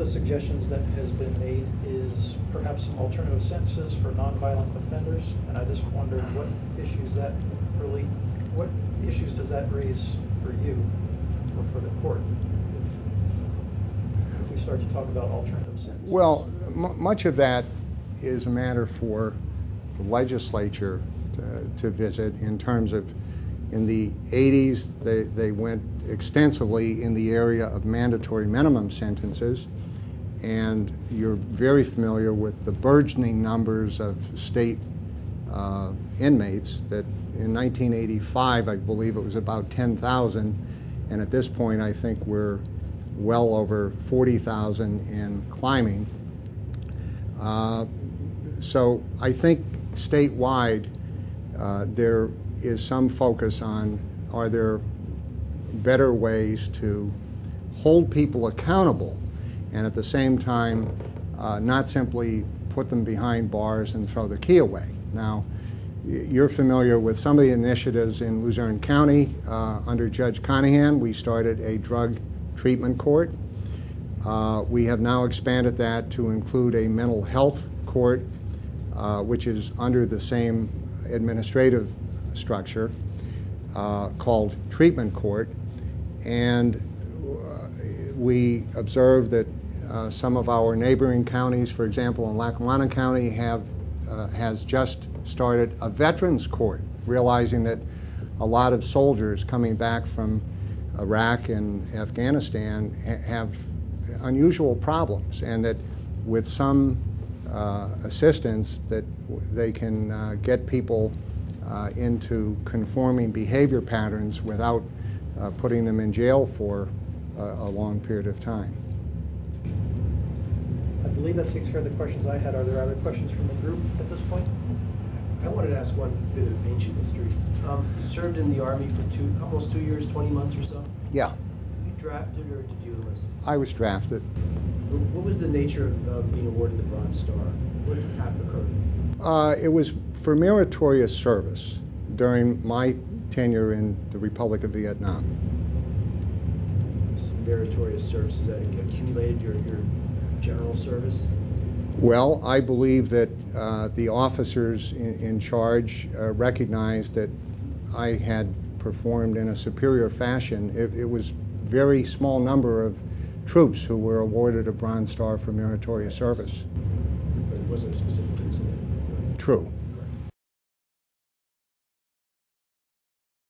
the suggestions that has been made is perhaps some alternative sentences for nonviolent offenders, and I just wondered what issues does that raise for you or for the court if we start to talk about alternative sentences? Well, much of that is a matter for the legislature to visit in terms of, in the 80s, they went extensively in the area of mandatory minimum sentences, and you're very familiar with the burgeoning numbers of state inmates that in 1985, I believe it was about 10,000, and at this point I think we're well over 40,000 and climbing. So I think statewide there is some focus on, are there better ways to hold people accountable and at the same time not simply put them behind bars and throw the key away. Now, you're familiar with some of the initiatives in Luzerne County. Under Judge Conahan, we started a drug treatment court. We have now expanded that to include a mental health court, which is under the same administrative structure called treatment court. And we observe that some of our neighboring counties, for example, in Lackawanna County, has just started a veterans court, realizing that a lot of soldiers coming back from Iraq and Afghanistan have unusual problems, and that with some assistance that they can get people into conforming behavior patterns without putting them in jail for a long period of time. I believe that takes care of the questions I had. Are there other questions from the group at this point? I wanted to ask one bit of ancient history. You served in the Army for almost 2 years, 20 months or so? Yeah. Were you drafted or did you enlist? I was drafted. What was the nature of being awarded the Bronze Star? What occurred? It was for meritorious service during my tenure in the Republic of Vietnam. Some meritorious services that accumulated your general service? Well, I believe that the officers in charge recognized that I had performed in a superior fashion. It was a very small number of troops who were awarded a Bronze Star for meritorious service. But it wasn't a specific incident? True.